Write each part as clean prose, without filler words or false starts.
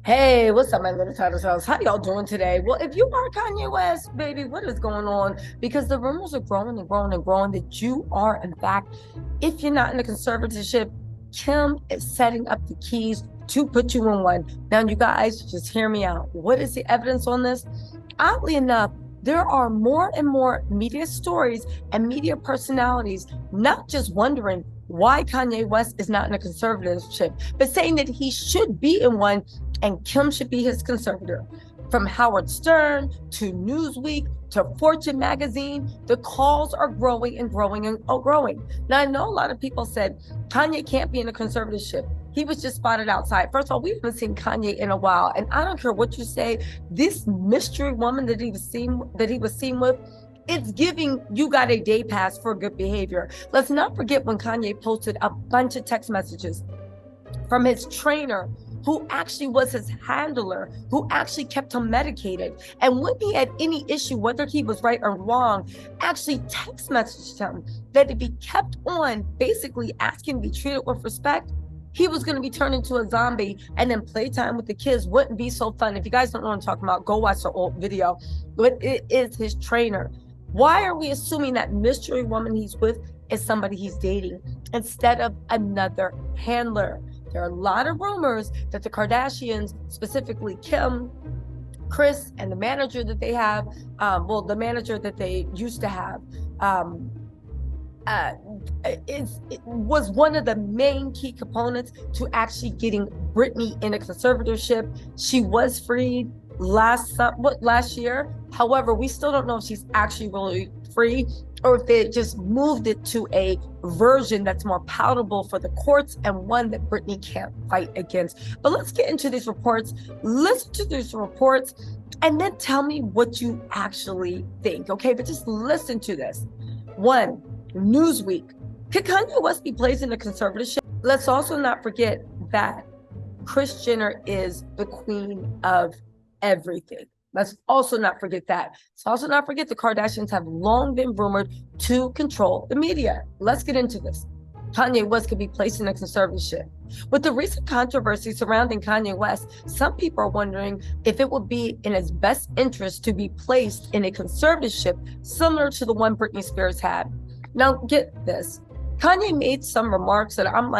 Hey, what's up, my little TisaTells? How y'all doing today? Well, if you are Kanye West, baby, what is going on? Because the rumors are growing and growing and growing that you are, in fact, if you're not in a conservatorship, Kim is setting up the keys to put you in one. Now, you guys, just hear me out. What is the evidence on this? Oddly enough, there are more and more media stories and media personalities not just wondering why Kanye West is not in a conservatorship, but saying that he should be in one and Kim should be his conservator. From Howard Stern to Newsweek to Fortune magazine, the calls are growing and growing and growing. Now, I know a lot of people said Kanye can't be in a conservatorship. He was just spotted outside. First of all, we haven't seen Kanye in a while, and I don't care what you say. This mystery woman that he was seen with, it's giving you got a day pass for good behavior. Let's not forget when Kanye posted a bunch of text messages from his trainer, who actually was his handler, who actually kept him medicated. And when he had any issue, whether he was right or wrong, actually text messaged him that if he kept on basically asking to be treated with respect, he was going to be turned into a zombie, and then playtime with the kids wouldn't be so fun. If you guys don't know what I'm talking about, go watch the old video. But it is his trainer. Why are we assuming that mystery woman he's with is somebody he's dating instead of another handler? There are a lot of rumors that the Kardashians, specifically Kim, Kris, and the manager that they have, the manager that they used to have, it was one of the main key components to actually getting Britney in a conservatorship. She was freed last year. However, we still don't know if she's actually really free or if they just moved it to a version that's more palatable for the courts and one that Britney can't fight against. But let's get into these reports. Listen to these reports and then tell me what you actually think, okay? But just listen to this. One, Newsweek. Could Kanye West be placed in a conservatorship? Let's also not forget that Kris Jenner is the queen of everything. Let's also not forget that. Let's also not forget the Kardashians have long been rumored to control the media. Let's get into this. Kanye West could be placed in a conservatorship. With the recent controversy surrounding Kanye West, some people are wondering if it would be in his best interest to be placed in a conservatorship similar to the one Britney Spears had. Now, get this. Kanye made some remarks that I'm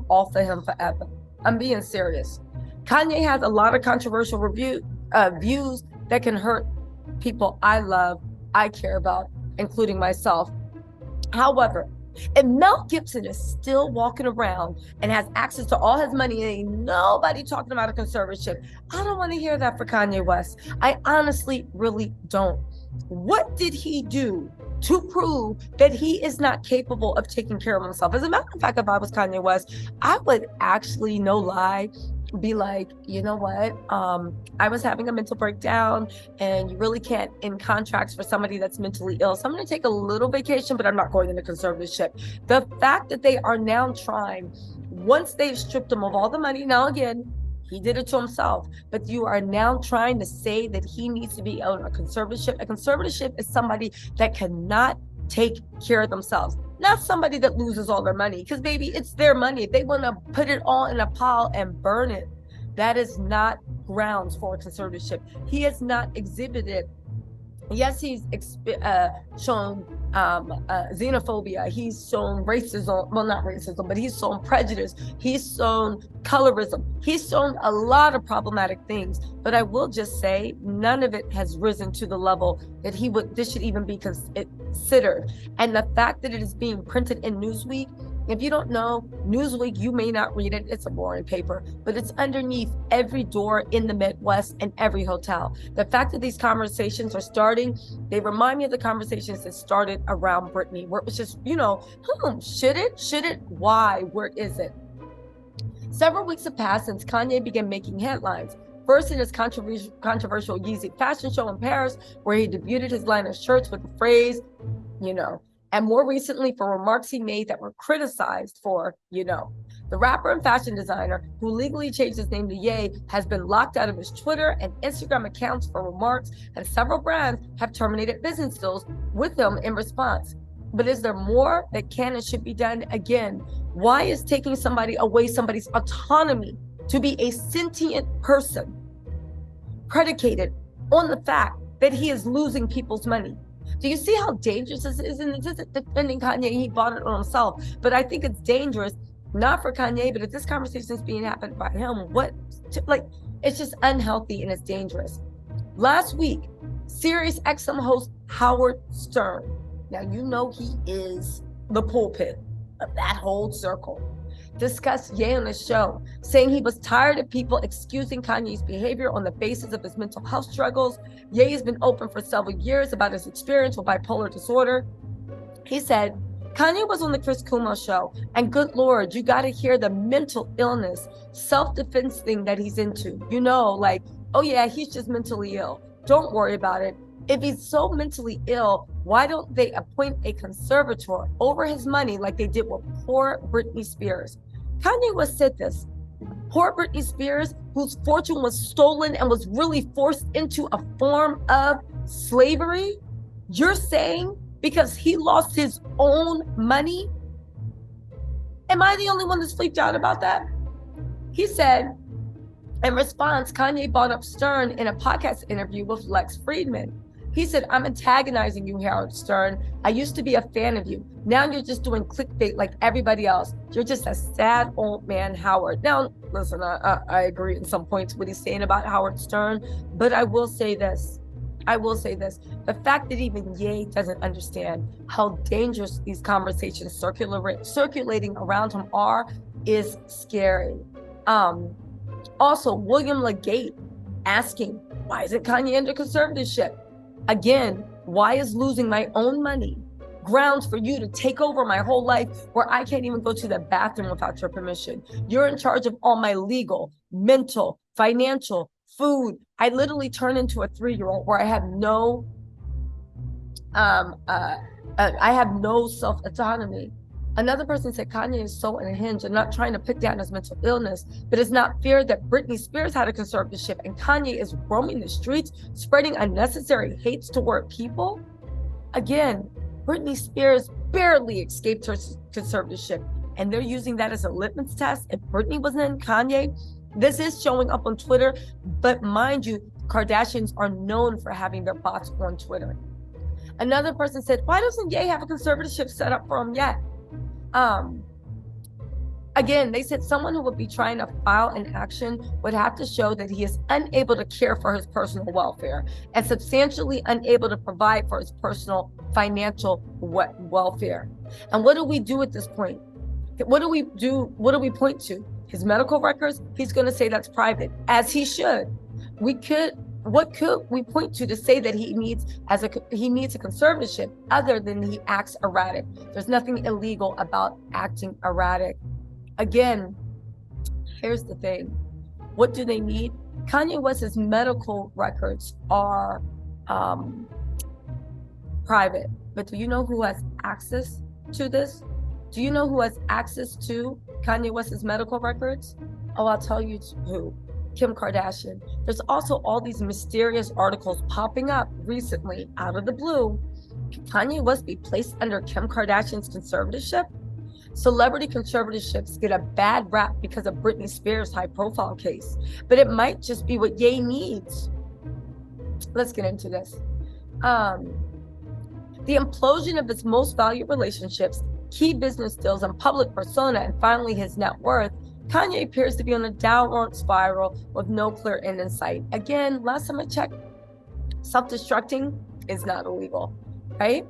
off of him forever. I'm being serious. Kanye has a lot of controversial views that can hurt people I love, I care about, including myself. However, if Mel Gibson is still walking around and has access to all his money and ain't nobody talking about a conservatorship, I don't want to hear that for Kanye West. I honestly really don't. What did he do to prove that he is not capable of taking care of himself? As a matter of fact, if I was Kanye West, I would actually, no lie, be like, you know what? I was having a mental breakdown, and you really can't in contracts for somebody that's mentally ill. So I'm going to take a little vacation, but I'm not going into conservatorship. The fact that they are now trying, once they've stripped him of all the money, now again, he did it to himself, but you are now trying to say that he needs to be on a conservatorship. A conservatorship is somebody that cannot take care of themselves, not somebody that loses all their money, because baby, it's their money. If they want to put it all in a pile and burn it, that is not grounds for a conservatorship. He has not exhibited. Yes, he's shown xenophobia. He's shown racism. Well, not racism, but he's shown prejudice. He's shown colorism. He's shown a lot of problematic things. But I will just say, none of it has risen to the level that this should even be considered. And the fact that it is being printed in Newsweek, if you don't know, Newsweek, you may not read it. It's a boring paper, but it's underneath every door in the Midwest and every hotel. The fact that these conversations are starting, they remind me of the conversations that started around Britney, where it was just, should it? Why? Where is it? Several weeks have passed since Kanye began making headlines. First in his controversial Yeezy fashion show in Paris, where he debuted his line of shirts with the phrase, and more recently for remarks he made that were criticized for, The rapper and fashion designer, who legally changed his name to Ye, has been locked out of his Twitter and Instagram accounts for remarks, and several brands have terminated business deals with him in response. But is there more that can and should be done? Again, why is taking somebody away somebody's autonomy to be a sentient person predicated on the fact that he is losing people's money. Do you see how dangerous this is? And this isn't defending Kanye, he bought it on himself. But I think it's dangerous, not for Kanye, but if this conversation is being happened by him, it's just unhealthy and it's dangerous. Last week, Sirius XM host Howard Stern, now you know he is the pulpit of that whole circle, discussed Ye on his show, saying he was tired of people excusing Kanye's behavior on the basis of his mental health struggles. Ye has been open for several years about his experience with bipolar disorder. He said, Kanye was on the Chris Cuomo show, and good Lord, you got to hear the mental illness, self-defense thing that he's into. You know, like, oh yeah, he's just mentally ill. Don't worry about it. If he's so mentally ill, why don't they appoint a conservator over his money like they did with poor Britney Spears? Kanye West said this. Poor Britney Spears, whose fortune was stolen and was really forced into a form of slavery, you're saying because he lost his own money? Am I the only one that's freaked out about that? He said, in response, Kanye brought up Stern in a podcast interview with Lex Friedman. He said, I'm antagonizing you, Howard Stern. I used to be a fan of you. Now you're just doing clickbait like everybody else. You're just a sad old man, Howard. Now, listen, I agree in some points what he's saying about Howard Stern, but I will say this. The fact that even Ye doesn't understand how dangerous these conversations circulating around him are is scary. Also, William Legate asking, why isn't Kanye under conservatorship? Again, why is losing my own money grounds for you to take over my whole life where I can't even go to the bathroom without your permission? You're in charge of all my legal, mental, financial, food. I literally turn into a 3-year-old where I have no self-autonomy. Another person said Kanye is so unhinged and not trying to put down his mental illness, but it's not fair that Britney Spears had a conservatorship and Kanye is roaming the streets, spreading unnecessary hates toward people. Again, Britney Spears barely escaped her conservatorship, and they're using that as a litmus test. If Britney wasn't in Kanye, this is showing up on Twitter, but mind you, Kardashians are known for having their bots on Twitter. Another person said, why doesn't Ye have a conservatorship set up for him yet? Again, they said someone who would be trying to file an action would have to show that he is unable to care for his personal welfare and substantially unable to provide for his personal financial welfare. And what do we do at this point? What do we do? What do we point to? His medical records? He's going to say that's private, as he should. What could we point to say that he needs a conservatorship other than he acts erratic? There's nothing illegal about acting erratic. Again, here's the thing. What do they need? Kanye West's medical records are private, but do you know who has access to this? Do you know who has access to Kanye West's medical records? Oh, I'll tell you who. Kim Kardashian. There's also all these mysterious articles popping up recently out of the blue. Can Kanye West be placed under Kim Kardashian's conservatorship? Celebrity conservatorships get a bad rap because of Britney Spears' high-profile case, but it might just be what Ye needs. Let's get into this. The implosion of his most valued relationships, key business deals, and public persona, and finally his net worth, Kanye appears to be on a downward spiral with no clear end in sight. Again, last time I checked, self-destructing is not illegal, right?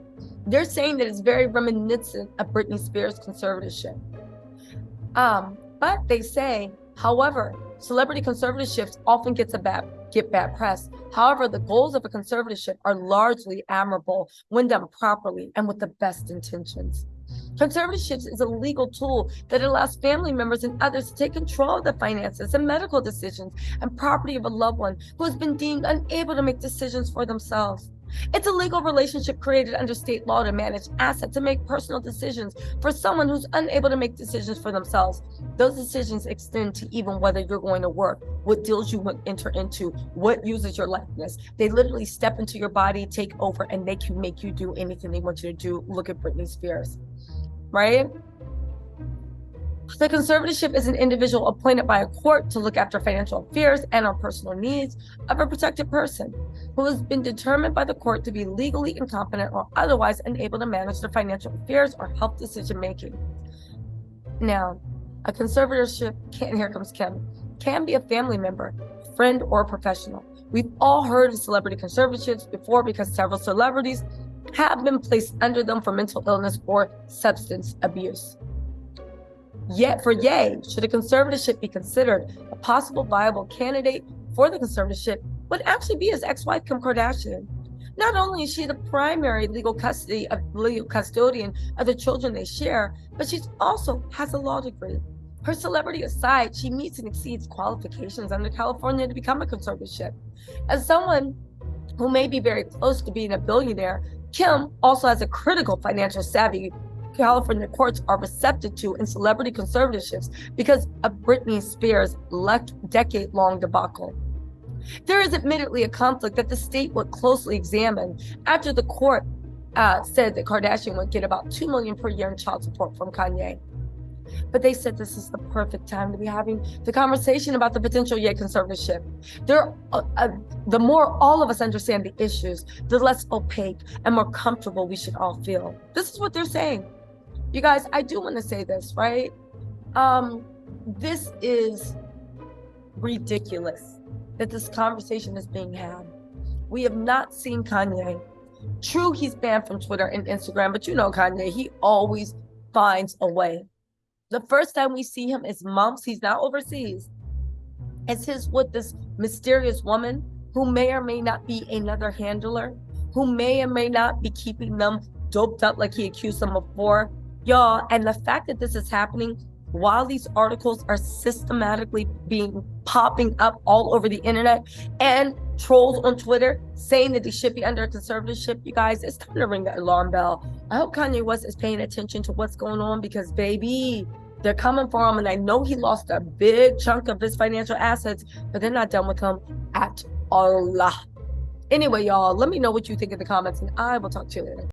They're saying that it's very reminiscent of Britney Spears' conservatorship. But they say, however, celebrity conservatorships often get bad press. However, the goals of a conservatorship are largely admirable when done properly and with the best intentions. Conservatorships is a legal tool that allows family members and others to take control of the finances and medical decisions and property of a loved one who has been deemed unable to make decisions for themselves. It's a legal relationship created under state law to manage assets and make personal decisions for someone who's unable to make decisions for themselves. Those decisions extend to even whether you're going to work, what deals you enter into, what uses your likeness. They literally step into your body, take over, and they can make you do anything they want you to do. Look at Britney Spears, right? The conservatorship is an individual appointed by a court to look after financial affairs and or personal needs of a protected person who has been determined by the court to be legally incompetent or otherwise unable to manage their financial affairs or health decision making. Now, a conservatorship here comes Kim, can be a family member, friend, or professional. We've all heard of celebrity conservatorships before because several celebrities have been placed under them for mental illness or substance abuse. Yet for Ye, should a conservatorship be considered, a possible viable candidate for the conservatorship would actually be his ex-wife, Kim Kardashian. Not only is she the primary legal custodian of the children they share, but she also has a law degree. Her celebrity aside, she meets and exceeds qualifications under California to become a conservatorship. As someone who may be very close to being a billionaire, Kim also has a critical financial savvy California courts are receptive to in celebrity conservatorships because of Britney Spears' decade-long debacle. There is admittedly a conflict that the state would closely examine after the court said that Kardashian would get about $2 million per year in child support from Kanye. But they said this is the perfect time to be having the conversation about the potential Ye conservatorship. The more all of us understand the issues, the less opaque and more comfortable we should all feel. This is what they're saying. You guys, I do want to say this, right? This is ridiculous that this conversation is being had. We have not seen Kanye. True, he's banned from Twitter and Instagram, but you know Kanye, he always finds a way. The first time we see him is months, he's now overseas. It's his with this mysterious woman who may or may not be another handler, who may or may not be keeping them doped up like he accused them before. Y'all, and the fact that this is happening while these articles are systematically popping up all over the internet and trolls on Twitter saying that they should be under a conservatorship, you guys, it's time to ring the alarm bell. I hope Kanye West is paying attention to what's going on because, baby, they're coming for him. And I know he lost a big chunk of his financial assets, but they're not done with him at all. Anyway, y'all, let me know what you think in the comments and I will talk to you later.